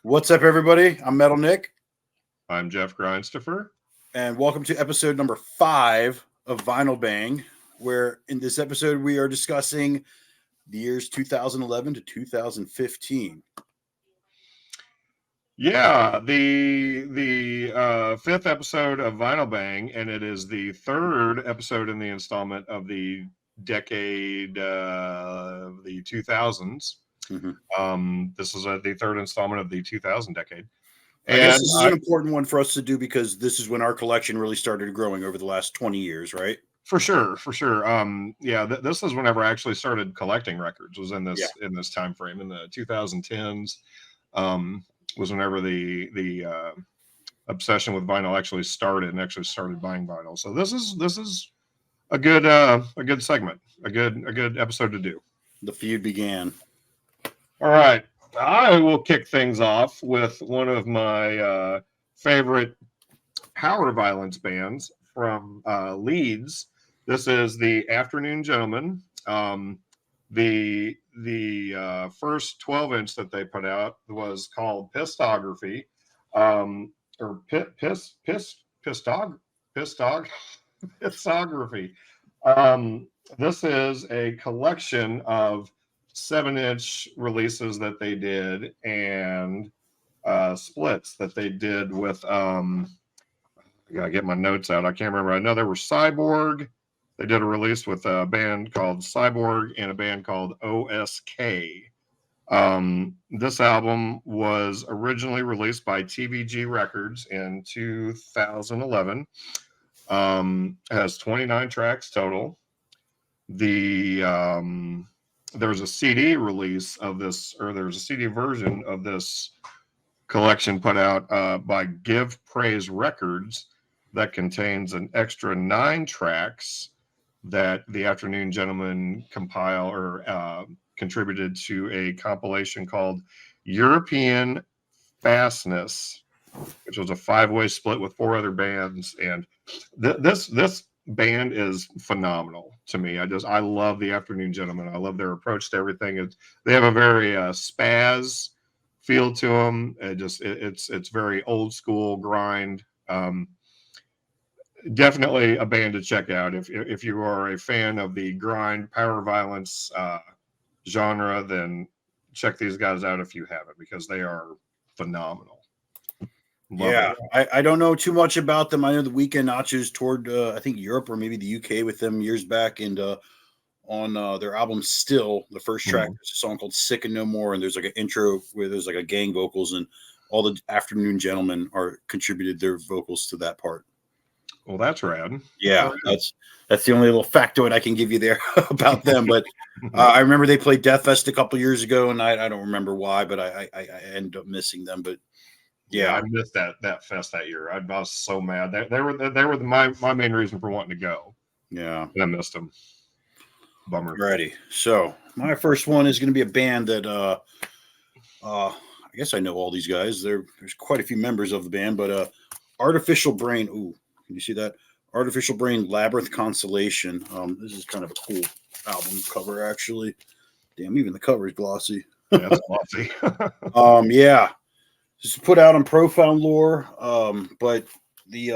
What's up, everybody? I'm Metal Nick, I'm Jeff Grindstoffer. and welcome to episode number 5 of Vinyl Bang, where in this episode we are discussing the years 2011 to 2015. Yeah, the fifth episode of Vinyl Bang, and it is the third episode in the installment of the decade, the 2000s. This is the third installment of the 2000 decade. I guess this is an important one for us to do because this is when our collection really started growing over the last 20 years, right? For sure. This is whenever I actually started collecting records. Was in this time frame in the 2010s. Was whenever the obsession with vinyl actually started buying vinyl. So this is a good segment, a good episode to do. The feud began. All right. I will kick things off with one of my favorite power violence bands from Leeds. This is the Afternoon Gentlemen. The first 12-inch that they put out was called Pistography, or Pistography. This is a collection of 7-inch releases that they did and splits that they did with I gotta get my notes out. I can't remember. I know there were Cyborg. They did a release with a band called Cyborg and a band called OSK. This album was originally released by TVG Records in 2011. Has 29 tracks total. There's a CD release of this, or there's a CD version of this collection put out by Give Praise Records that contains an extra 9 tracks that the Afternoon Gentlemen compile or contributed to a compilation called European Fastness, which was a 5-way split with 4 other bands. And this band is phenomenal to me. I love the Afternoon Gentlemen. I love their approach to everything. They have a very spaz feel to them. It's very old school grind. Definitely a band to check out if you are a fan of the grind power violence genre. Then check these guys out if you haven't, because they are phenomenal. Love it. I don't know too much about them. I know the Weekend Nachos toured I think Europe or maybe the UK with them years back, and on their album Still, the first track, there's a song called Sick and No More, and there's like an intro where there's like a gang vocals, and all the Afternoon Gentlemen are contributed their vocals to that part. Well, that's rad. Yeah, that's the only little factoid I can give you there about them. But I remember they played Death Fest a couple years ago, and I don't remember why, but I ended up missing them. But yeah, I missed that fest that year. I was so mad. They were my main reason for wanting to go. Yeah, and I missed them. Bummer. Alrighty. So my first one is going to be a band that I guess I know all these guys. There's quite a few members of the band, but Artificial Brain. Ooh, can you see that? Artificial Brain Labyrinth Constellation. This is kind of a cool album cover, actually. Damn, even the cover is glossy. Yeah, it's glossy. Yeah. Just put out on Profound Lore, but the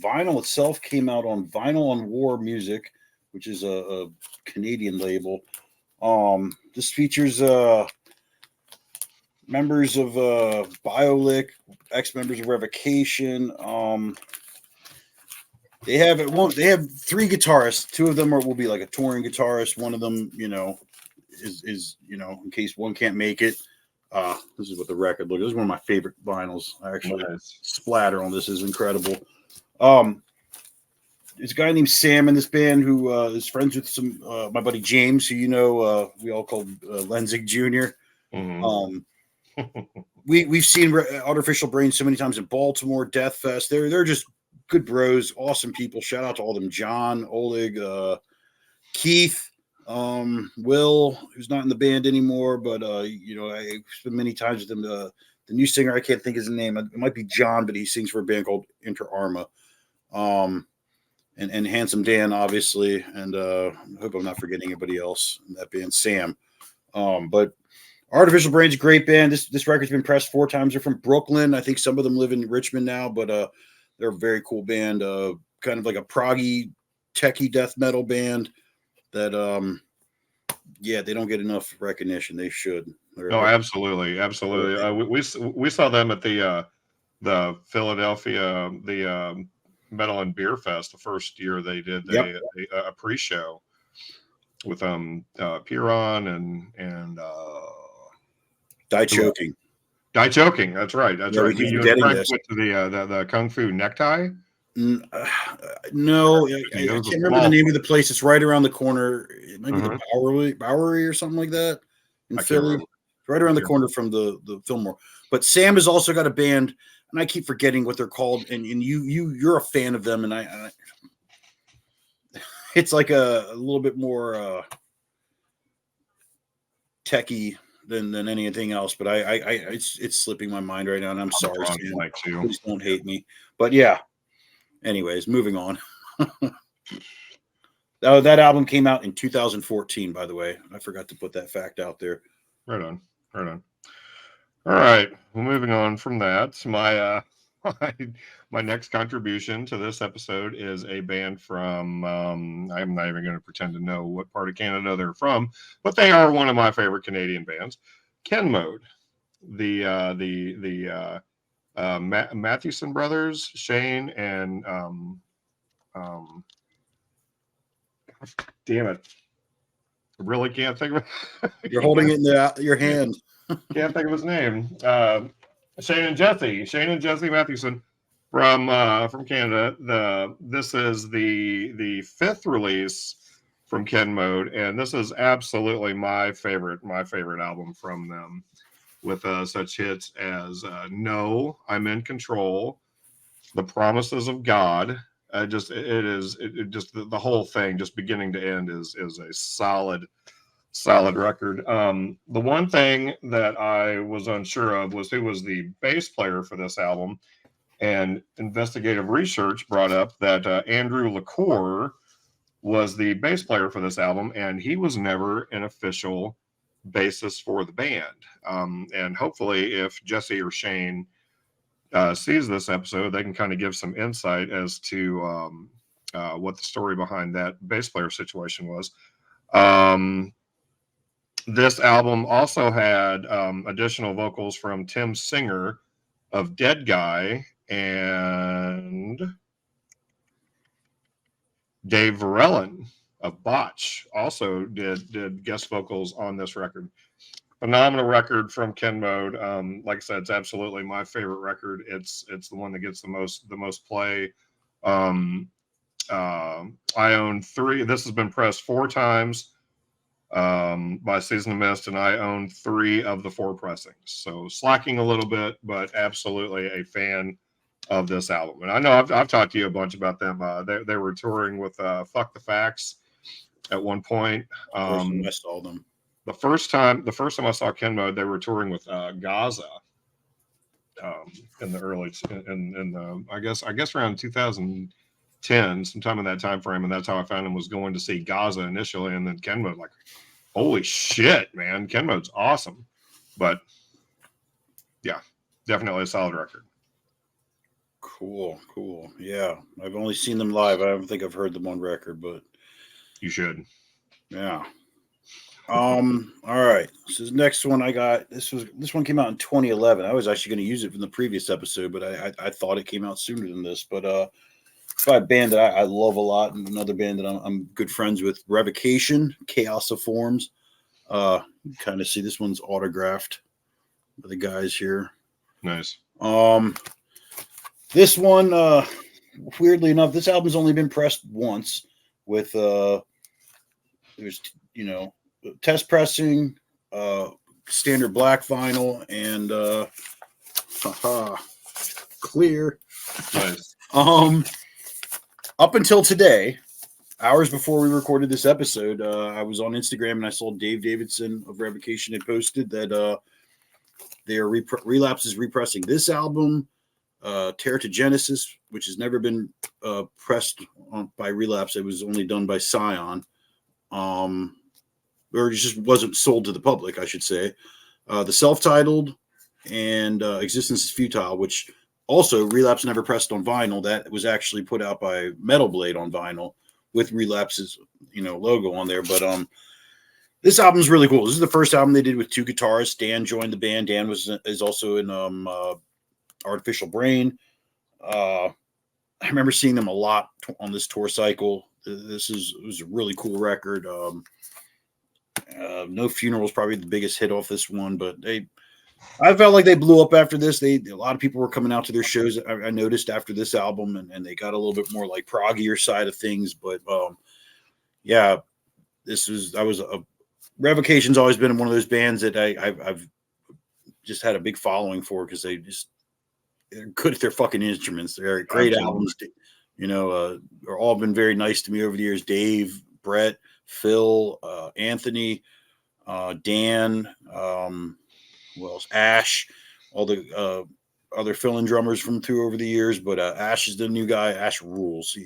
vinyl itself came out on Vinyl on War Music, which is a Canadian label. This features members of Biolic, ex-members of Revocation. They have 3 guitarists. 2 of them will be like a touring guitarist. One of them, is in case one can't make it. This is what the record looks. This is one of my favorite vinyls. Actually, splatter on this is incredible. There's a guy named Sam in this band who is friends with my buddy James, who we all called Lenzig Jr. We've seen Artificial Brain so many times in Baltimore, Death Fest. They're just good bros, awesome people. Shout out to all of them: John, Oleg, Keith. Will, who's not in the band anymore, but I've spent many times with him. The new singer, I can't think of his name. It might be John, but he sings for a band called Inter Arma. And Handsome Dan, obviously, and I hope I'm not forgetting anybody else in that band. Sam, but Artificial Brain's a great band. This record's been pressed 4 times. They're from Brooklyn. I think some of them live in Richmond now, but they're a very cool band. Kind of like a proggy, techie death metal band that yeah, they don't get enough recognition. They should. No, absolutely, absolutely. We saw them at the Philadelphia Metal and Beer Fest the first year they did a pre-show with Piron and Die Choking. Die Choking. That's right. That's right. We keep You forgetting went this. to the Kung Fu Necktie. No, I can't remember the name of the place. It's right around the corner. It might be the Bowery or something like that in Philly. Right around the corner from the Fillmore. But Sam has also got a band, and I keep forgetting what they're called. And you're a fan of them, and I it's like a little bit more techie than anything else. But it's slipping my mind right now, and I'm sorry, Sam. Please don't hate me. But yeah. Anyways, moving on. That album came out in 2014, by the way. I forgot to put that fact out there. Right on. All right. Well, moving on from that, my next contribution to this episode is a band from I'm not even going to pretend to know what part of Canada they're from, but they are one of my favorite Canadian bands, Ken Mode. The Mathewson brothers, Shane and damn it, I really can't think of it. You're holding it in your hand. Can't think of his name. Shane and Jesse Mathewson from Canada. This is the 5th release from Ken Mode, and this is absolutely my favorite album from them, with such hits as No, I'm in Control, The Promises of God. The whole thing, just beginning to end, is a solid record. The one thing that I was unsure of was who was the bass player for this album, and investigative research brought up that Andrew LaCour was the bass player for this album, and he was never an official bassist for the band. And hopefully, if Jesse or Shane sees this episode, they can kind of give some insight as to what the story behind that bass player situation was. This album also had additional vocals from Tim Singer of Dead Guy and Dave Verellen of Botch also did guest vocals on this record. Phenomenal record from Ken Mode. Like I said, it's absolutely my favorite record. It's the one that gets the most play. I own 3. This has been pressed 4 times by Season of Mist, and I own 3 of the 4 pressings. So slacking a little bit, but absolutely a fan of this album. And I know I've talked to you a bunch about them. They were touring with Fuck the Facts at one point. I saw them. The first time I saw Ken Mode, they were touring with Gaza in the early in the I guess around 2010, sometime in that time frame, and that's how I found him, was going to see Gaza initially, and then Ken Mode, like, holy shit, man, Ken Mode's awesome. But yeah, definitely a solid record. Cool. Yeah, I've only seen them live. I don't think I've heard them on record, but you should. Yeah. All right. So the next one I got, this one came out in 2011. I was actually going to use it from the previous episode, but I thought it came out sooner than this. But by a band that I love a lot, and another band that I'm good friends with, Revocation, Chaos of Forms. You kind of see this one's autographed by the guys here. Nice. This one, weirdly enough, this album's only been pressed once with there's test pressing, standard black vinyl, and clear. Nice. Up until today, hours before we recorded this episode, I was on Instagram and I saw Dave Davidson of Revocation had posted that they are Relapse is repressing this album, Terror to Genesis, which has never been pressed by Relapse. It was only done by Scion. Or it just wasn't sold to the public, I should say. The self-titled and Existence is Futile, which also Relapse never pressed on vinyl. That was actually put out by Metal Blade on vinyl with Relapse's logo on there. But this album's really cool. This is the first album they did with 2 guitarists. Dan joined the band. Dan is also in Artificial Brain. I remember seeing them a lot on this tour cycle. It was a really cool record. No Funeral is probably the biggest hit off this one, but I felt like they blew up after this. A lot of people were coming out to their shows. I noticed after this album, and they got a little bit more like proggier side of things. But yeah, Revocation's always been one of those bands that I've just had a big following for because they're good at their fucking instruments. They're great albums. They're all been very nice to me over the years. Dave, Brett, Phil, Anthony, Dan, who else? Ash, all the other fill-in drummers from through over the years. But Ash is the new guy. Ash rules.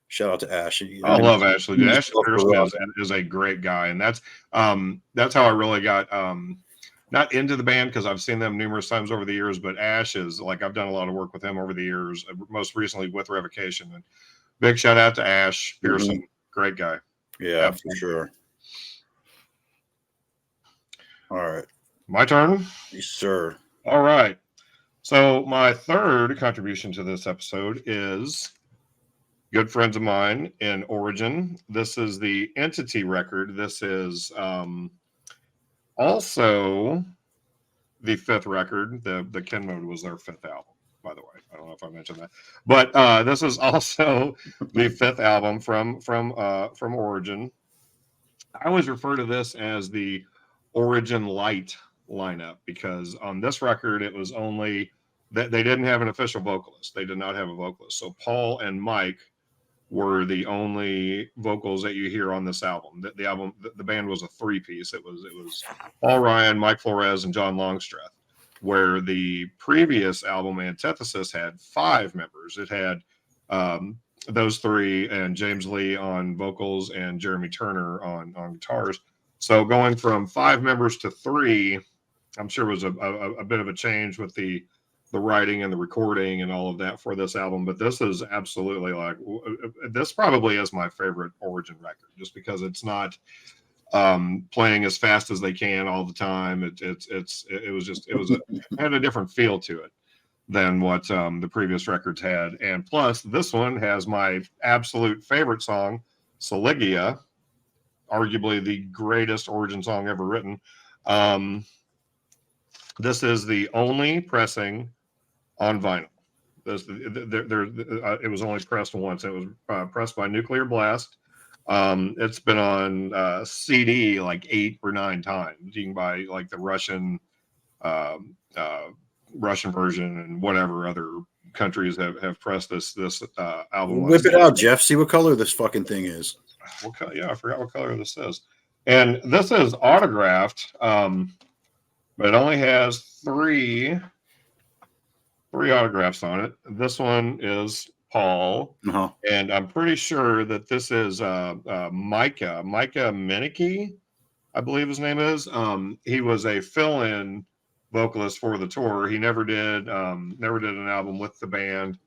Shout out to Ash. I love Ashley. Ashley Pearson is a great guy, and that's how I really got not into the band because I've seen them numerous times over the years. But Ash is like I've done a lot of work with him over the years, most recently with Revocation. And big shout out to Ash Pearson, great guy. Yeah, for sure. All right, my turn. Yes, sir. All right. So my third contribution to this episode is good friends of mine in Origin. This is the Entity record. This is also the 5th record. The Ken Mode was their 5th album, by the way. I don't know if I mentioned that, but this is also the 5th album from Origin. I always refer to this as the Origin Light lineup because on this record it was only that they didn't have an official vocalist. They did not have a vocalist. So Paul and Mike were the only vocals that you hear on this album. The band was a 3-piece. It was Paul Ryan, Mike Flores, and John Longstreth, where the previous album Antithesis had 5 members. It had those 3 and James Lee on vocals and Jeremy Turner on guitars. So going from 5 members to 3, I'm sure was a bit of a change with the writing and the recording and all of that for this album. But this is absolutely this probably is my favorite Origin record, just because it's not playing as fast as they can all the time. It had a different feel to it than what the previous records had. And plus this one has my absolute favorite song, Saligia, arguably the greatest Origin song ever written. This is the only pressing on vinyl. It was only pressed once. It was pressed by Nuclear Blast. It's been on CD like 8 or 9 times. You can buy like the Russian version and whatever other countries have pressed this album. Whip it out, Jeff. See what color this fucking thing is. I forgot what color this is. And this is autographed, but it only has 3 autographs on it. This one is Paul, and I'm pretty sure that this is Micah Minicky, I believe his name is. He was a fill-in vocalist for the tour. He never did an album with the band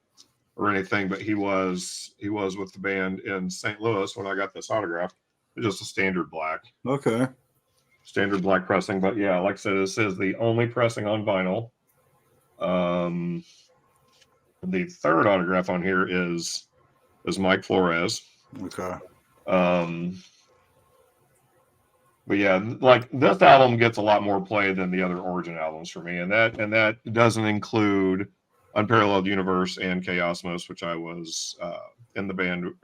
or anything, but he was with the band in St. Louis when I got this autograph. It's just a standard black. Okay. Standard black pressing, but yeah, like I said, this is the only pressing on vinyl. The 3rd autograph on here is Mike Flores. Okay. But yeah, like this album gets a lot more play than the other Origin albums for me, and that doesn't include Unparalleled Universe and Chaosmos, which I was in the band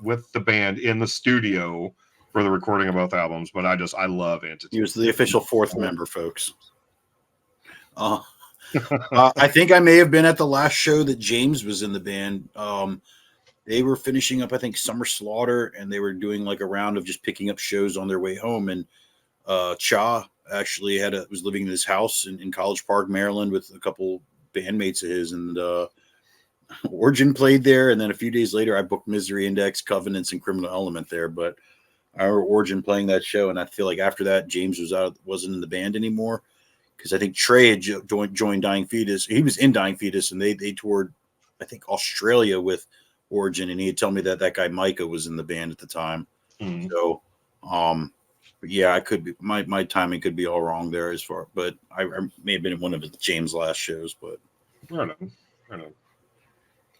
with the band in the studio for the recording of both albums. But I love Entity. He was the official 4th member, folks. I think I may have been at the last show that James was in the band. They were finishing up, I think, Summer Slaughter, and they were doing like a round of just picking up shows on their way home. And Cha actually was living in his house in College Park, Maryland, with a couple bandmates of his, and Origin played there. And then a few days later, I booked Misery Index, Covenants, and Criminal Element there. But I remember Origin playing that show, and I feel like after that, James wasn't in the band anymore because I think Trey had joined Dying Fetus. He was in Dying Fetus, and they toured, I think, Australia with Origin, and he had told me that guy Micah was in the band at the time. Mm. So, but yeah, I could be my timing could be all wrong there as far, but I may have been in one of James' last shows. But Right on.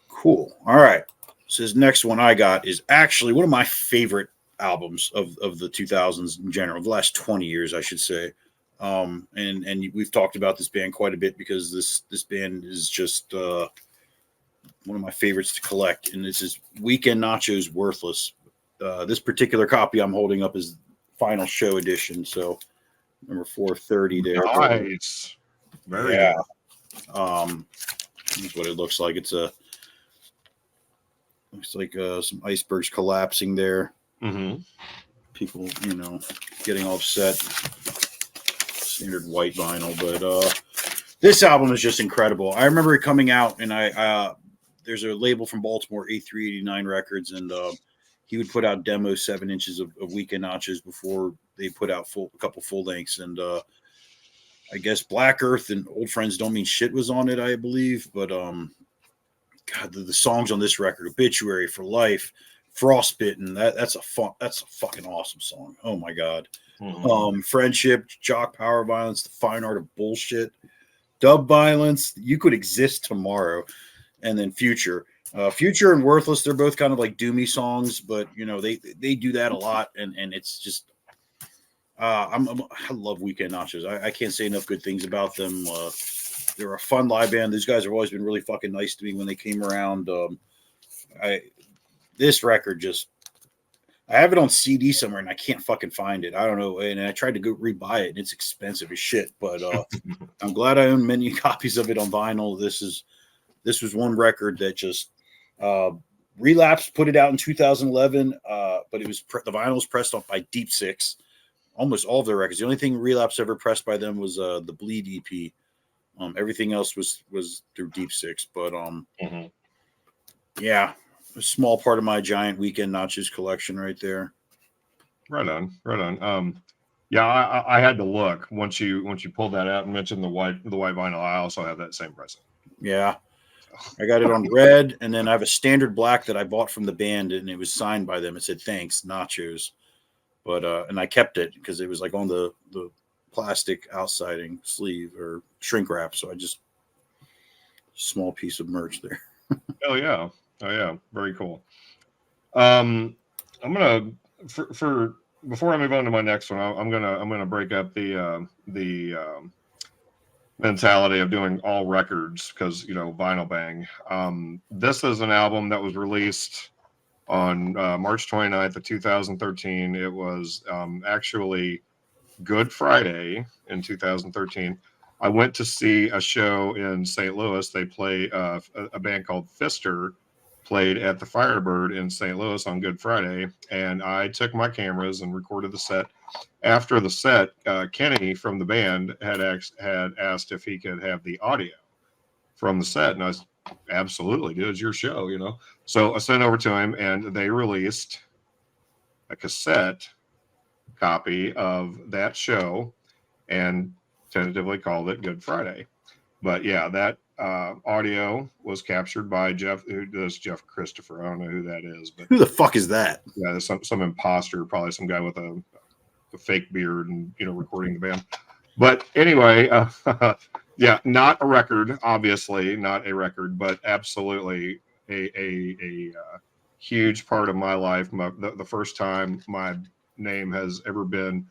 Cool. All right. So this next one I got is actually one of my favorite albums of the 2000s in general, the last 20 years, I should say. And we've talked about this band quite a bit because this band is just one of my favorites to collect, and this is Weekend Nachos Worthless. This particular copy I'm holding up is final show edition, so number 430 there. Nice. Very yeah. good. Here's what it looks like. Looks like some icebergs collapsing there. Mm-hmm. People, getting all upset. Standard white vinyl, but this album is just incredible. I remember it coming out, and there's a label from Baltimore, A389 Records, and he would put out demos 7 inches of Weekend Nachos before they put out a couple full lengths. And I guess Black Earth and Old Friends Don't Mean Shit was on it, I believe. But God, the songs on this record, Obituary, For Life, Frostbitten, that's a fucking awesome song. Oh my God. Mm-hmm. Friendship, Jock Power Violence, The Fine Art of Bullshit, Dub Violence, You Could Exist Tomorrow, and then Future. Future and Worthless, they're both kind of like doomy songs, but they do that a lot, and it's just I love Weekend Nachos. I can't say enough good things about them. They're a fun live band. These guys have always been really fucking nice to me when they came around. This record I have it on CD somewhere and I can't fucking find it. I don't know. And I tried to go rebuy it and it's expensive as shit, but I'm glad I own many copies of it on vinyl. This was one record that just Relapse put it out in 2011, but it was the vinyl was pressed off by Deep Six. Almost all of their records. The only thing Relapse ever pressed by them was the Bleed EP. Everything else was through Deep Six, but yeah, a small part of my giant Weekend Nachos collection right there. Right on. Yeah, I had to look once you pulled that out and mentioned the white vinyl. I also have that same present. Yeah, I got it on red, and then I have a standard black that I bought from the band, and it was signed by them. It said "Thanks, Nachos," but and I kept it because it was like on the plastic outsiding sleeve or shrink wrap. So I just small piece of merch there. Oh yeah. Very cool. I'm gonna for before I move on to my next one, I'm gonna break up the mentality of doing all records because vinyl bang. This is an album that was released on March 29th of 2013. It was actually Good Friday in 2013. I went to see a show in St. Louis. They play a band called Fister played at the Firebird in St. Louis on Good Friday, and I took my cameras and recorded the set. After the set, Kenny from the band had asked if he could have the audio from the set, and I was absolutely, dude, it's your show, So I sent over to him, and they released a cassette copy of that show and tentatively called it Good Friday. But yeah, that audio was captured by Jeff. Who does Jeff Christopher? I don't know who that is, but Who the fuck is that? Yeah, there's some imposter, probably some guy with a fake beard and recording the band. But anyway, yeah, not a record, obviously not a record, but absolutely a huge part of my life. The first time my name has ever been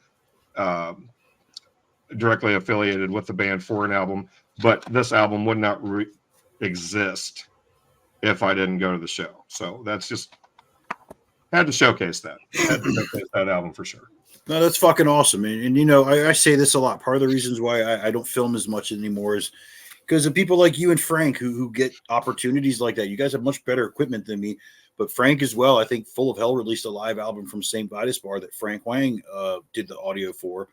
directly affiliated with the band for an album, but this album would not exist if I didn't go to the show. So that's just had to showcase that. Had to showcase that album for sure. No, that's fucking awesome. And I say this a lot. Part of the reasons why I don't film as much anymore is because of people like you and Frank who get opportunities like that. You guys have much better equipment than me, but Frank as well. I think Full of Hell released a live album from St. Vitus Bar that Frank Wang did the audio for.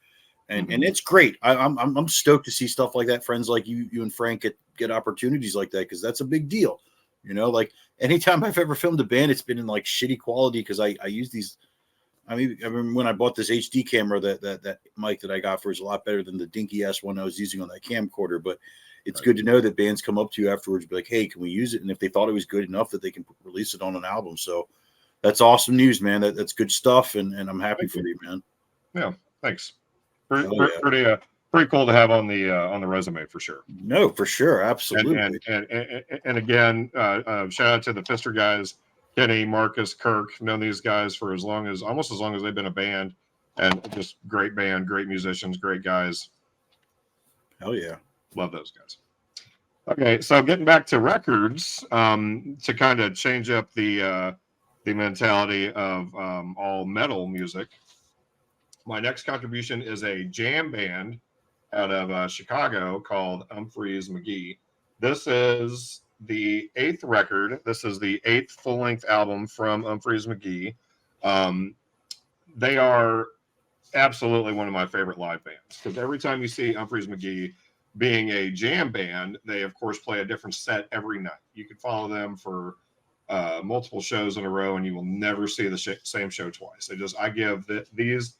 And it's great. I'm stoked to see stuff like that. Friends like you and Frank get opportunities like that because that's a big deal. Like anytime I've ever filmed a band, it's been in like shitty quality because I use these I mean, when I bought this HD camera, that mic that I got for is a lot better than the dinky ass one I was using on that camcorder. But it's good to know that bands come up to you afterwards and be like, hey, can we use it? And if they thought it was good enough that they can release it on an album. So that's awesome news, man. That's good stuff. And I'm happy for you, man. Yeah. Thanks. Yeah. Pretty cool to have on the resume for sure. No, for sure. Absolutely. And again, shout out to the Pfister guys, Kenny, Marcus, Kirk, known these guys for almost as long as they've been a band, and just great band, great musicians, great guys. Hell yeah. Love those guys. Okay, so getting back to records, to kind of change up the mentality of all metal music. My next contribution is a jam band out of Chicago called Humphreys McGee. This is the 8th record. This is the 8th full-length album from Humphreys McGee. They are absolutely one of my favorite live bands, because every time you see Humphreys McGee being a jam band, they of course play a different set every night. You can follow them for multiple shows in a row, and you will never see the same show twice. I give these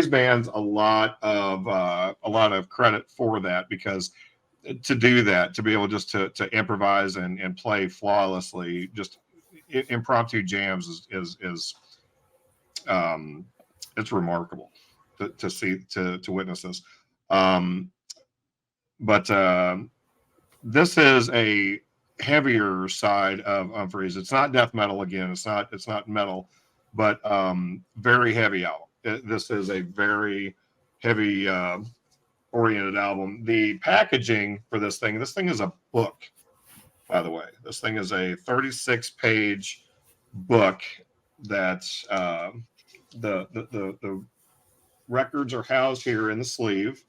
bands a lot of credit for that, because to do that, to be able just to improvise and play flawlessly, just impromptu jams is it's remarkable to see, to witness this. But this is a heavier side of Humphreys. It's not death metal again. It's not metal, but very heavy album. This is a very heavy oriented album. The packaging for this thing is a book, by the way. This thing is a 36-page book that the records are housed here in the sleeve.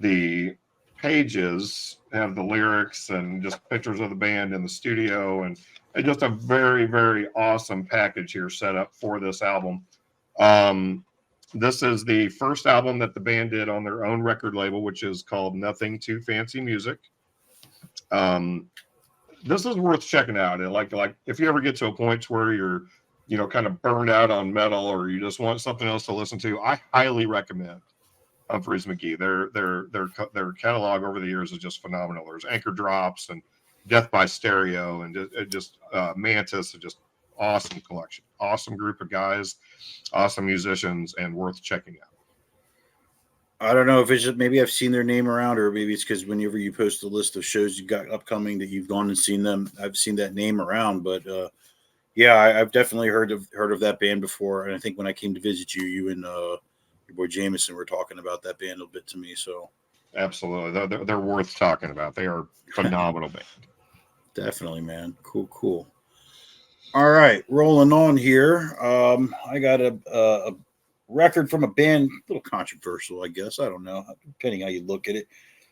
The pages have the lyrics and just pictures of the band in the studio, and just a very, very awesome package here set up for this album. This is the first album that the band did on their own record label, which is called Nothing Too Fancy Music. This is worth checking out. And like if you ever get to a point where you're, kind of burned out on metal, or you just want something else to listen to, I highly recommend Humphreys McGee. Their catalog over the years is just phenomenal. There's Anchor Drops and Death by Stereo and just Mantis, and just awesome collection, awesome group of guys, awesome musicians, and worth checking out. I don't know if it's just, maybe I've seen their name around, or maybe it's because whenever you post a list of shows you got upcoming that you've gone and seen them, I've seen that name around. But yeah, I've definitely heard of that band before. And I think when I came to visit you, you and your boy Jameson were talking about that band a bit to me. So absolutely, they're worth talking about. They are phenomenal band. Definitely, man. Cool. All right, rolling on here. I got a record from a band, a little controversial, I guess. I don't know, depending how you look at it.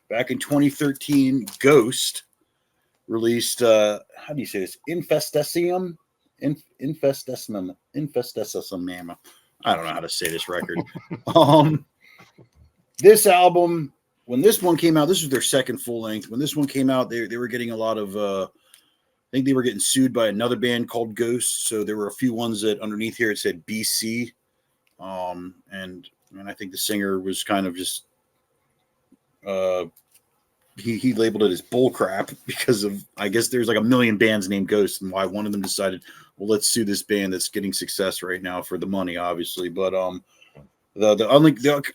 Back in 2013, Ghost released, how do you say this? Infestessium. I don't know how to say this record. This album, when this one came out, this was their second full length. When this one came out, they were getting a lot of, I think they were getting sued by another band called Ghost. So there were a few ones that underneath here it said BC. And I think the singer was kind of just, he labeled it as bullcrap because of, I guess there's like a million bands named Ghost, and why one of them decided, well, let's sue this band that's getting success right now for the money, obviously. But I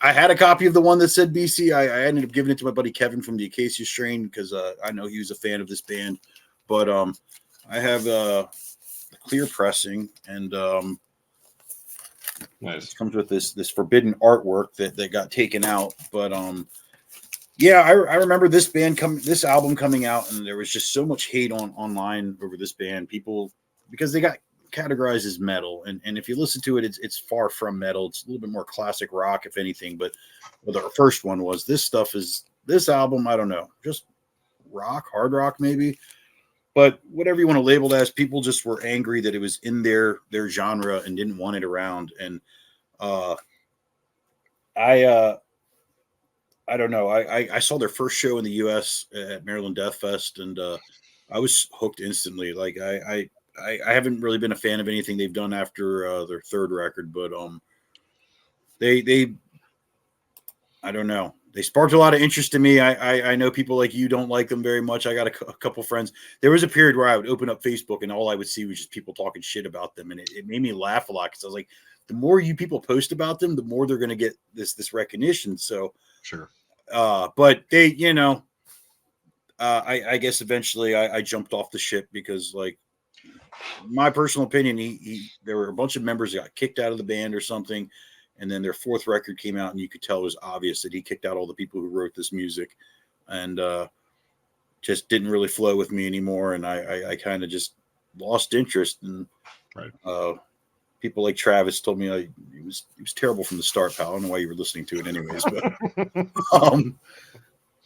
had a copy of the one that said BC. I ended up giving it to my buddy Kevin from the Acacia Strain because I know he was a fan of this band. But I have the clear pressing, and nice. It comes with this forbidden artwork that got taken out. But yeah, I remember this album coming out, and there was just so much hate online over this band. People, because they got categorized as metal, and if you listen to it, it's far from metal. It's a little bit more classic rock, if anything. But the first one was, this album, I don't know, just rock, hard rock maybe. But whatever you want to label it as, people just were angry that it was in their genre and didn't want it around. And I don't know. I saw their first show in the U.S. at Maryland Death Fest, and I was hooked instantly. Like I I haven't really been a fan of anything they've done after their third record, but they I don't know. They sparked a lot of interest in me. I know people like you don't like them very much. I got a couple friends. There was a period where I would open up Facebook and all I would see was just people talking shit about them, and it made me laugh a lot because I was like, the more you people post about them, the more they're going to get this recognition. So Sure. but they, I guess eventually I jumped off the ship because, like, my personal opinion, there were a bunch of members that got kicked out of the band or something, and then their fourth record came out, and you could tell it was obvious that he kicked out all the people who wrote this music, and just didn't really flow with me anymore, and I kind of just lost interest. And right. People like Travis told me he was terrible from the start, pal. I don't know why you were listening to it anyways, but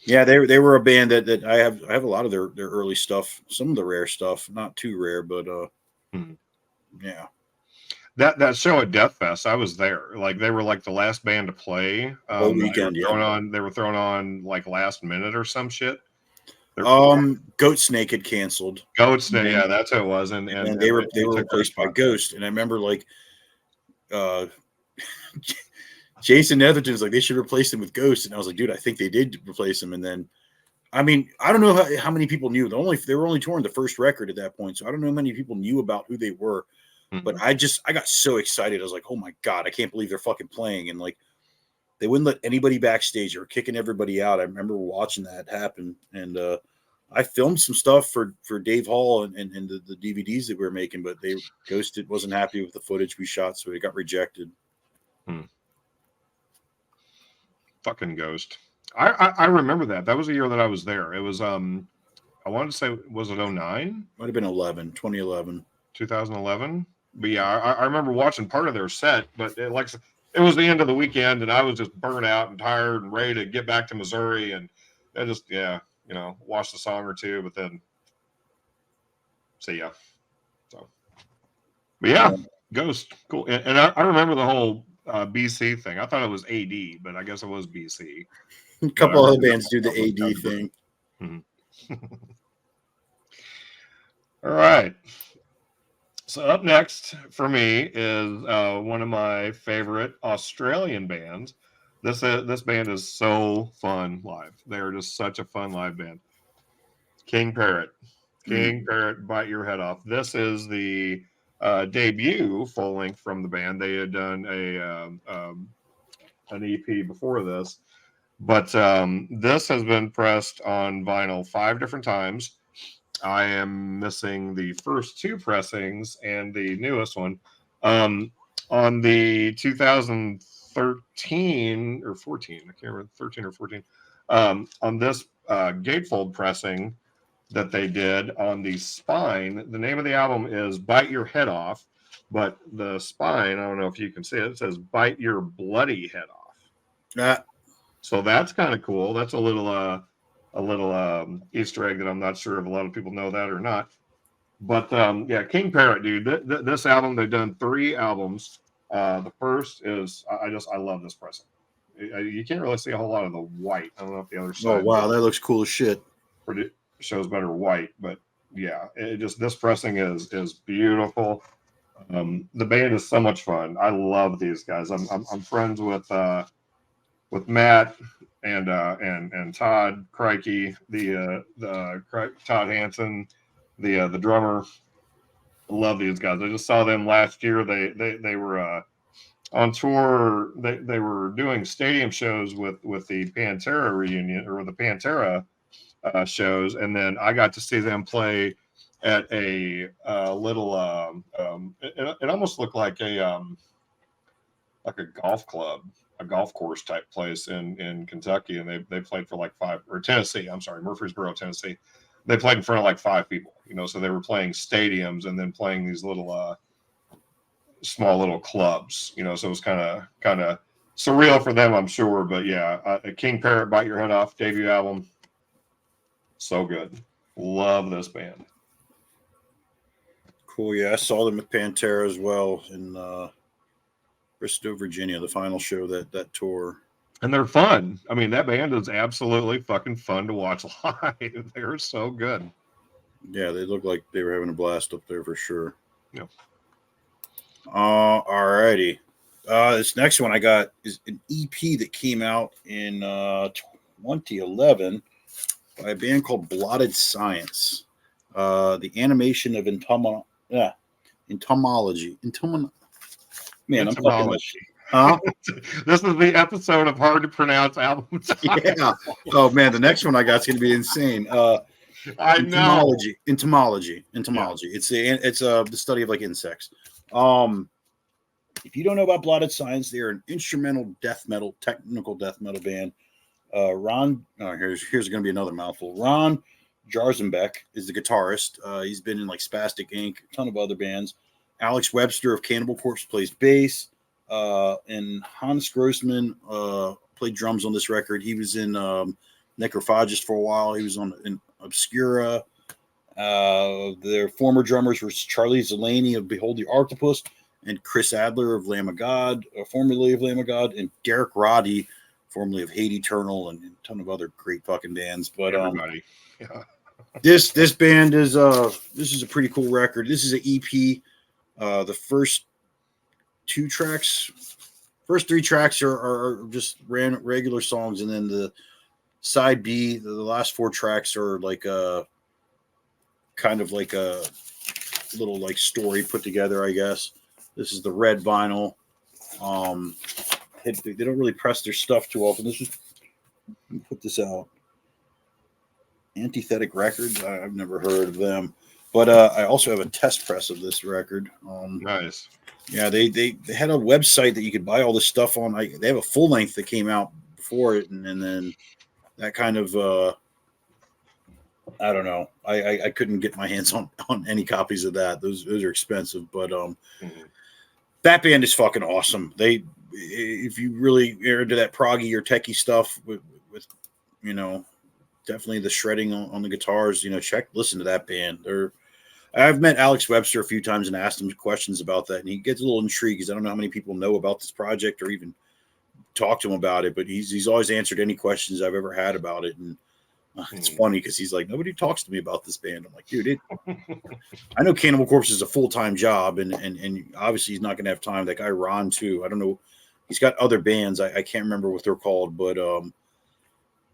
yeah, they were a band that I have a lot of their early stuff, some of the rare stuff, not too rare, but yeah. That show at Death Fest, I was there. Like, they were like the last band to play. Whole weekend, They were thrown on like last minute or some shit. Goat Snake had canceled. Goat Snake, yeah, that's who it was, and they were replaced by Ghost. And I remember, like, Jason Netherton was like, they should replace him with Ghost, and I was like, dude, I think they did replace him. And then, I mean, I don't know how many people knew. They were only touring the first record at that point, so I don't know how many people knew about who they were. Mm-hmm. But I got so excited. I was like, oh my God, I can't believe they're fucking playing. And, like, they wouldn't let anybody backstage. They were kicking everybody out. I remember watching that happen. And I filmed some stuff for Dave Hall and the DVDs that we were making, but Ghost wasn't happy with the footage we shot, so it got rejected. Fucking Ghost. I remember that. That was the year that I was there. It was I wanted to say, was it 09? Might have been 2011. 2011. But yeah, I remember watching part of their set, but it was the end of the weekend, and I was just burnt out and tired and ready to get back to Missouri, and I just watched a song or two, but then see ya. So, but yeah, Ghost, cool. And I remember the whole BC thing. I thought it was AD, but I guess it was BC. A couple other bands do the AD thing. Mm-hmm. All right. So up next for me is one of my favorite Australian bands. This band is so fun live. They're just such a fun live band. King Parrot. Parrot, Bite Your Head Off. This is the debut full length from the band. They had done an EP before this, but this has been pressed on vinyl 5 different times. I am missing the first 2 pressings and the newest one. On the 2013 or 14, I can't remember, 13 or 14, on this gatefold pressing that they did on the spine, the name of the album is Bite Your Head Off, but the spine, I don't know if you can see it, it says Bite Your Bloody Head Off. So that's kind of cool. That's a little Easter egg that I'm not sure if a lot of people know that or not. But yeah, King Parrot, dude. This album, they've done 3 albums. The first is I love this pressing. You can't really see a whole lot of the white. I don't know if the other side. Oh wow, that looks cool as shit. Shows better white, but yeah, this pressing is beautiful. The band is so much fun. I love these guys. I'm friends with Matt and Todd Crikey, the Todd Hansen, the drummer. I love these guys. I just saw them last year. They were on tour. They were doing stadium shows with the Pantera reunion or the Pantera shows, and then I got to see them play at a little. It almost looked like a golf club, a golf course type place in Kentucky, and they played for like 5 or Tennessee. I'm sorry, Murfreesboro, Tennessee. They played in front of like 5 people, so they were playing stadiums and then playing these little small little clubs, so it was kind of surreal for them, I'm sure. But yeah, King Parrot, Bite Your Head Off, debut album. So good. Love this band. Cool. Yeah, I saw them with Pantera as well in Bristow, Virginia, the final show that tour. And they're fun. I mean, that band is absolutely fucking fun to watch live. They're so good. Yeah, they look like they were having a blast up there for sure. Yeah. Alrighty. This next one I got is an EP that came out in 2011 by a band called Blotted Science. The animation of entomology. Man, I'm fucking up. Etymology. Huh? This is the episode of hard to pronounce albums. Yeah. Oh man, the next one I got is gonna be insane. I know. Entomology. Yeah. It's the study of like insects. If you don't know about Blotted Science, they're an instrumental technical death metal band. Here's going to be another mouthful. Ron Jarzenbeck is the guitarist. He's been in like Spastic Inc., a ton of other bands. Alex Webster of Cannibal Corpse plays bass. And Hans Grossman played drums on this record. He was in Necrophagist for a while. He was in Obscura. Their former drummers were Charlie Zelani of Behold the Octopus and Chris Adler of Lamb of God, formerly of Lamb of God, and Derek Roddy, formerly of Hate Eternal, and a ton of other great fucking bands. But everybody, yeah. This band is this is a pretty cool record. This is an EP. The first three tracks are just regular songs, and then the side B, the last four tracks are like kind of like a little like story put together, I guess. This is the red vinyl. They don't really press their stuff too often. Let me put this out. Antithetic Records. I've never heard of them, but I also have a test press of this record. Nice. Yeah, they had a website that you could buy all this stuff on. They have a full length that came out before it, and then that kind of I don't know. I couldn't get my hands on any copies of that. Those are expensive, but that band is fucking awesome. If you really are into that proggy or techie stuff with definitely the shredding on the guitars, listen to that band. I've met Alex Webster a few times and asked him questions about that, and he gets a little intrigued because I don't know how many people know about this project or even talk to him about it, but he's always answered any questions I've ever had about it. And it's funny because he's like, nobody talks to me about this band. I'm like, dude, I know Cannibal Corpse is a full-time job, and obviously he's not going to have time. That guy Ron too. I don't know. He's got other bands. I can't remember what they're called, but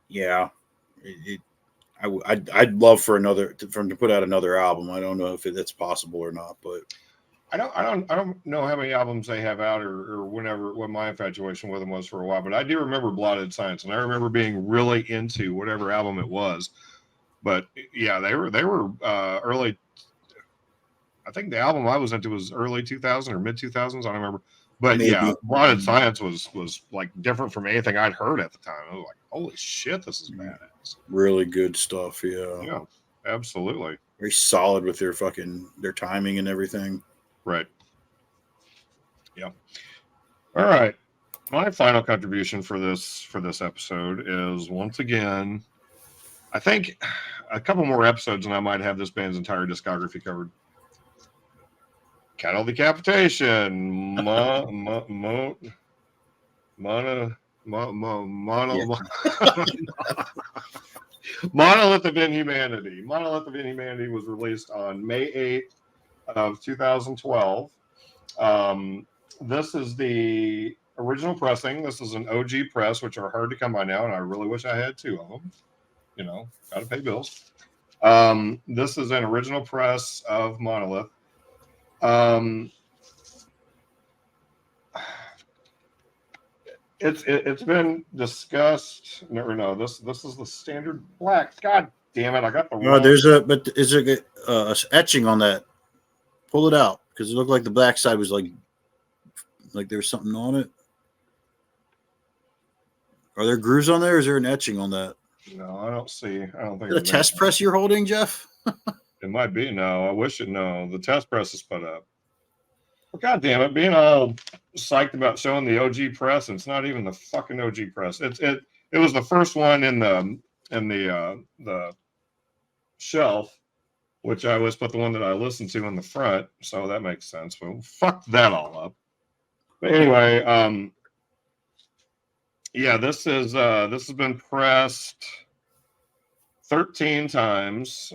yeah, I'd love for him to put out another album. I don't know if that's possible or not, but I don't know how many albums they have out or what my infatuation with them was for a while, but I do remember Blotted Science, and I remember being really into whatever album it was. But yeah, they were early. I think the album I was into was early 2000 or mid 2000s. I don't remember. But maybe. Yeah, Blotted Science was like different from anything I'd heard at the time. I was like, holy shit, this is badass. Really good stuff. Yeah. Yeah, absolutely. Very solid with their timing and everything. Right. Yeah. All right. My final contribution for this episode is, once again, I think a couple more episodes and I might have this band's entire discography covered. Cattle Decapitation, Monolith of Inhumanity. Monolith of Inhumanity was released on May 8th of 2012. This is the original pressing. This is an OG press, which are hard to come by now, and I really wish I had two of them. Gotta pay bills. This is an original press of Monolith. It's been discussed. No, this is the standard black. God damn it! I got the wrong. There's a etching on that. Pull it out because it looked like the black side was like there was something on it. Are there grooves on there? Or is there an etching on that? No, I don't see. I don't think. Is it a test press you're holding, Jeff? It might be. No, I wish it. No, the test press is put up. Well, God damn it! Being all psyched about showing the OG press, and it's not even the fucking OG press. It was the first one in the shelf, which I always put the one that I listened to in the front, so that makes sense. But fuck that all up. But anyway, yeah, this has been pressed 13 times.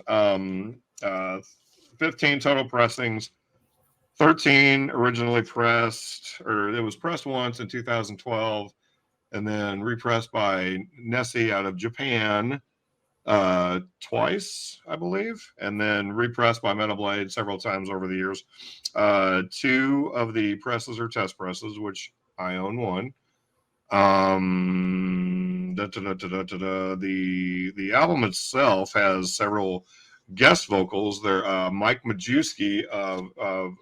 15 total pressings, 13 originally pressed, or it was pressed once in 2012, and then repressed by Nessie out of Japan twice, I believe, and then repressed by Metal Blade several times over the years. 2 of the presses are test presses, which I own one. The album itself has several guest vocals. There, Mike Majewski of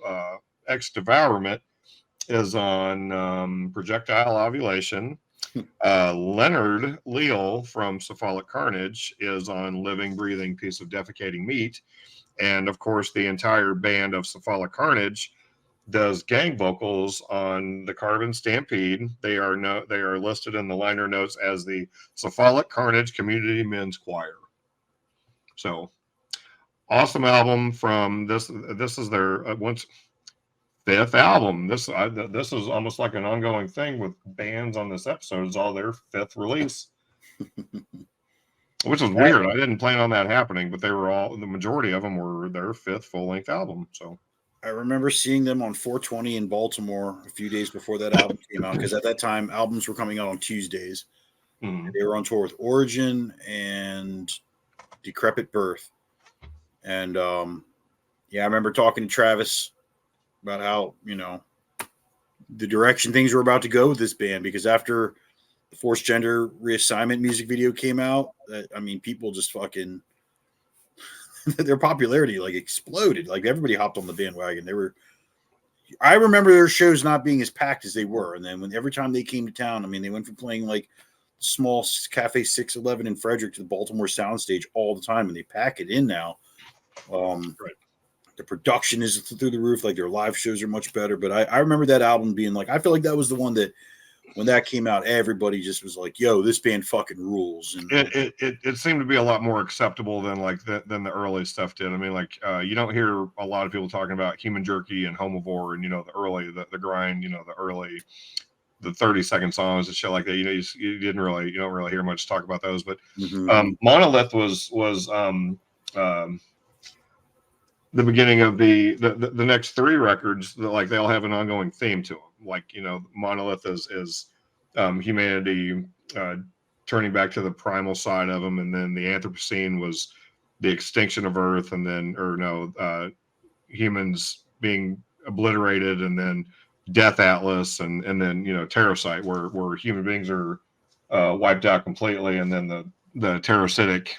Ex Devourment is on Projectile Ovulation. Leonard Leal from Cephalic Carnage is on Living, Breathing Piece of Defecating Meat. And of course, the entire band of Cephalic Carnage does gang vocals on the Carbon Stampede. They are listed in the liner notes as the Cephalic Carnage Community Men's Choir. So awesome album from this. This is their fifth album. This is almost like an ongoing thing with bands on this episode. It's all their fifth release, which is weird. I didn't plan on that happening, but the majority of them were their fifth full-length album. So I remember seeing them on 420 in Baltimore a few days before that album came out, because at that time albums were coming out on Tuesdays. They were on tour with Origin and Decrepit Birth. And I remember talking to Travis about how, the direction things were about to go with this band, because after the Forced Gender Reassignment music video came out, people just fucking their popularity like exploded. Like everybody hopped on the bandwagon. I remember their shows not being as packed as they were. And then every time they came to town, they went from playing like small Cafe 611 in Frederick to the Baltimore soundstage all the time, and they pack it in now. Right. The production is through the roof. Like their live shows are much better. But I remember that album being like, I feel like that was the one that when that came out, everybody just was like, yo, this band fucking rules. And it seemed to be a lot more acceptable than the early stuff did. You don't hear a lot of people talking about Human Jerky and Homivore and, the grind, the 30-second songs and shit like that. You don't really hear much talk about those, but Monolith was the beginning of the next 3 records that they all have an ongoing theme to them. Monolith is humanity turning back to the primal side of them, and then the Anthropocene was the extinction of Earth, and then humans being obliterated, and then Death Atlas, and then Terracite, where human beings are wiped out completely, and then the Terracitic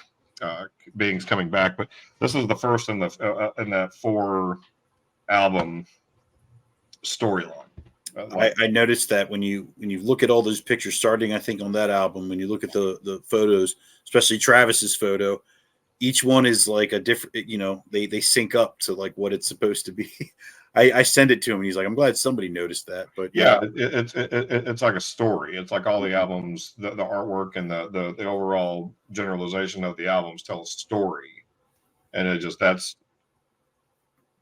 beings coming back. But this is the first in that 4 album storyline. I noticed that when you look at all those pictures starting, I think on that album, when you look at the photos, especially Travis's photo, each one is like a different, they sync up to like what it's supposed to be. I send it to him and he's like, I'm glad somebody noticed that. But it's like a story. It's like all the albums, the artwork and the overall generalization of the albums tell a story. And that's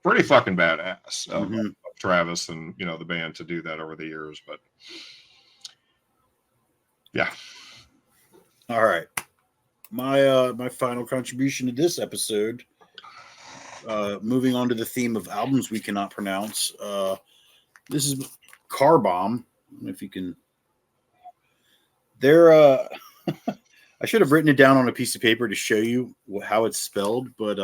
pretty fucking badass of Travis and the band to do that over the years. But yeah. All right. My final contribution to this episode, moving on to the theme of albums we cannot pronounce. This is Car Bomb. I don't know if you can. I should have written it down on a piece of paper to show you how it's spelled, but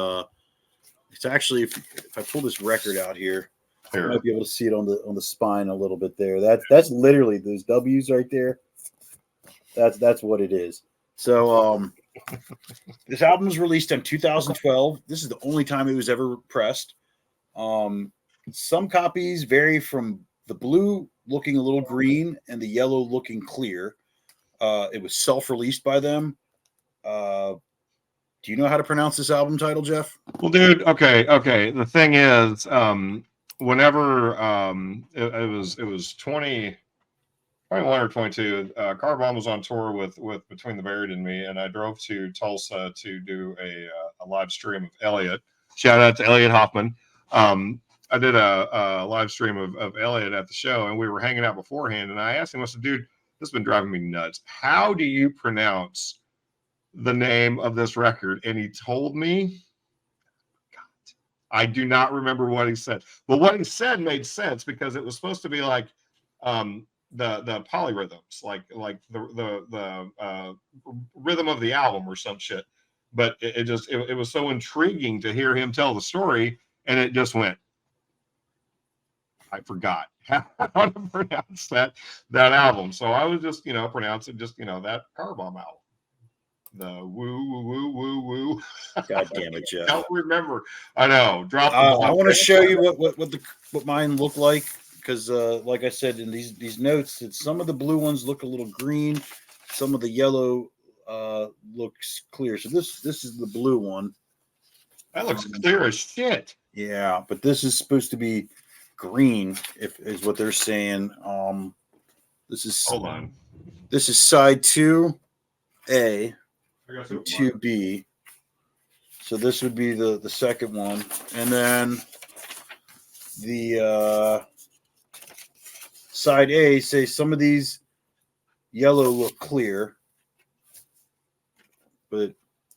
it's actually, if I pull this record out here, you might be able to see it on the spine a little bit there. That's literally those W's right there. That's what it is. So this album was released in 2012. This is the only time it was ever pressed. Some copies vary from the blue looking a little green and the yellow looking clear. It was self-released by them. Do you know how to pronounce this album title, Jeff? Well, dude, okay. The thing is, whenever it was 20, 21 or 22, Car Bomb was on tour with Between the Buried and Me, and I drove to Tulsa to do a live stream of Elliot. Shout out to Elliot Hoffman. I did a live stream of Elliot at the show, and we were hanging out beforehand, and I asked him, I said, dude, this has been driving me nuts. How do you pronounce the name of this record? And he told me, I do not remember what he said, but what he said made sense because it was supposed to be like the polyrhythms, like the rhythm of the album or some shit. But it was so intriguing to hear him tell the story, and it just went. I forgot how to pronounce that album, so I was just pronouncing just that Car Bomb album. The woo woo woo woo woo. God damn it, Jeff. Don't remember. I know. Drop. I want to show you what mine look like because, like I said in these notes, that some of the blue ones look a little green, some of the yellow looks clear. So this is the blue one. That looks clear as shit. Yeah, but this is supposed to be green, is what they're saying. This is hold on. This is side 2A. 2B. So this would be the second one, and then the side A say some of these yellow look clear, but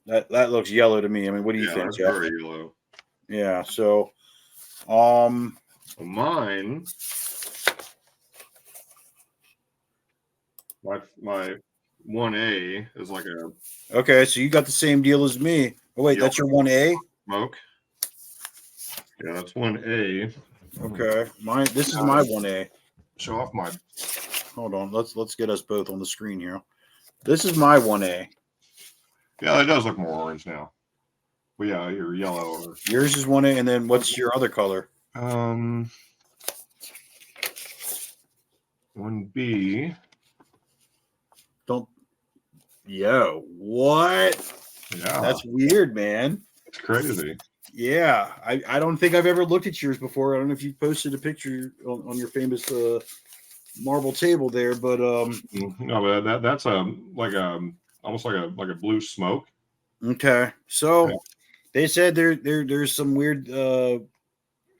that looks yellow to me. I mean, what do you think, Jeff? Very yellow. Yeah. So, mine, my 1A is like a. Okay, so you got the same deal as me. Oh wait, that's your 1A? Smoke. Yeah, that's 1A. Okay. This is my 1A. Show off my. Hold on. Let's get us both on the screen here. This is my 1A. Yeah, it does look more orange now. But yeah, you're yellow. Yours is 1A, and then what's your other color? 1B. Yo, what? Yeah. That's weird, man. It's crazy. Yeah. I don't think I've ever looked at yours before. I don't know if you posted a picture on your famous marble table there, but no, but that's almost like a blue smoke. Okay. So they said there's some weird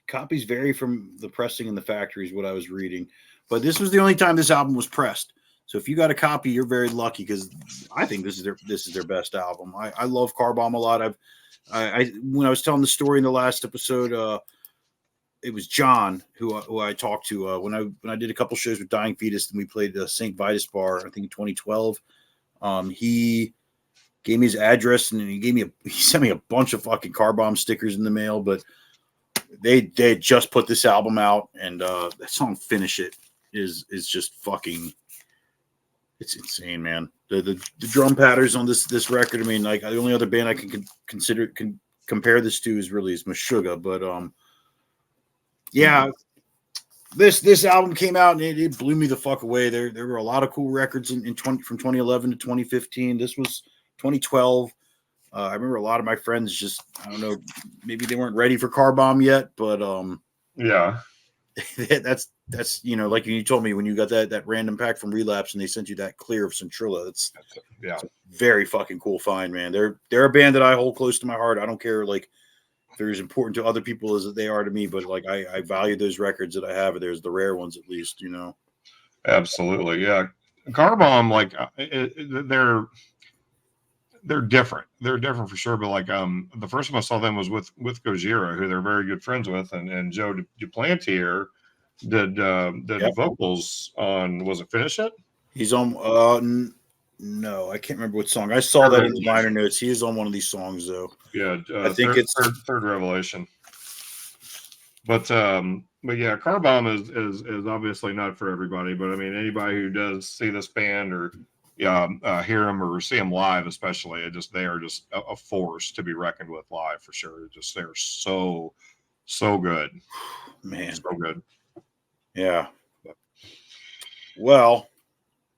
copies vary from the pressing in the factory is what I was reading. But this was the only time this album was pressed. So if you got a copy, you're very lucky because I think this is their best album. I love Car Bomb a lot. When I was telling the story in the last episode, it was John who I talked to when I did a couple shows with Dying Fetus and we played the St. Vitus Bar, I think in 2012. He gave me his address and he sent me a bunch of fucking Car Bomb stickers in the mail. But they had just put this album out, and that song "Finish It" is just fucking. It's insane, man. The drum patterns on this record. I mean, like the only other band I can compare this to is Meshuggah. But yeah, this album came out and it blew me the fuck away. There were a lot of cool records from 2011 to 2015. This was 2012. I remember a lot of my friends just, I don't know, maybe they weren't ready for Car Bomb yet, but yeah, that's like you told me when you got that random pack from Relapse and they sent you that clear of Centrilla. That's a very fucking cool find, man. They're a band that I hold close to my heart. I don't care like if they're as important to other people as they are to me, but like I value those records that I have. There's the rare ones at least, Absolutely, yeah. Car Bomb, like they're different. They're different for sure. But like the first time I saw them was with Gojira, who they're very good friends with, and Joe Duplantier did vocals on. Was it Finish It? He's on. No, I can't remember what song. I saw that in the liner notes. He is on one of these songs though. Yeah, I think it's third Revelation. But yeah, Car Bomb is obviously not for everybody. But I mean, anybody who does see this band or hear them or see them live, especially, they are just a force to be reckoned with live for sure. They're so good, man, so good. Yeah. Well,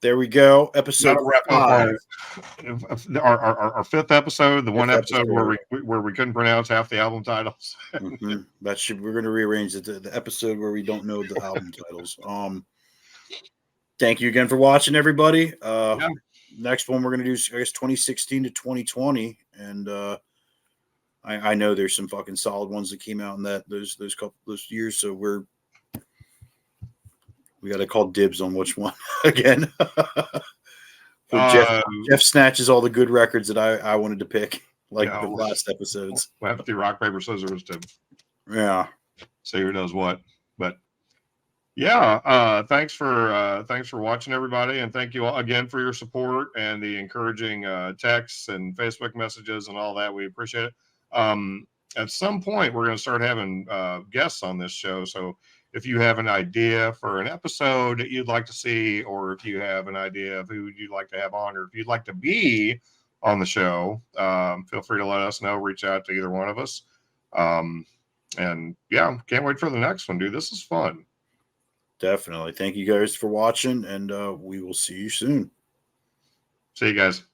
there we go. Episode 5. Our fifth episode, the one episode where we couldn't pronounce half the album titles. Mm-hmm. We're going to rearrange the episode where we don't know the album titles. Thank you again for watching, everybody. Next one we're going to do, I guess, 2016 to 2020, and I know there's some fucking solid ones that came out in those years, so we got to call dibs on which one again. Jeff snatches all the good records that I wanted to pick, like the last episodes. We'll have to do rock, paper, scissors to Yeah. See who does what. But yeah, thanks for watching, everybody, and thank you all again for your support and the encouraging texts and Facebook messages and all that. We appreciate it. At some point, we're going to start having guests on this show. So if you have an idea for an episode that you'd like to see, or if you have an idea of who you'd like to have on, or if you'd like to be on the show, feel free to let us know. Reach out to either one of us. And yeah, can't wait for the next one, dude. This is fun. Definitely. Thank you guys for watching, and we will see you soon. See you guys.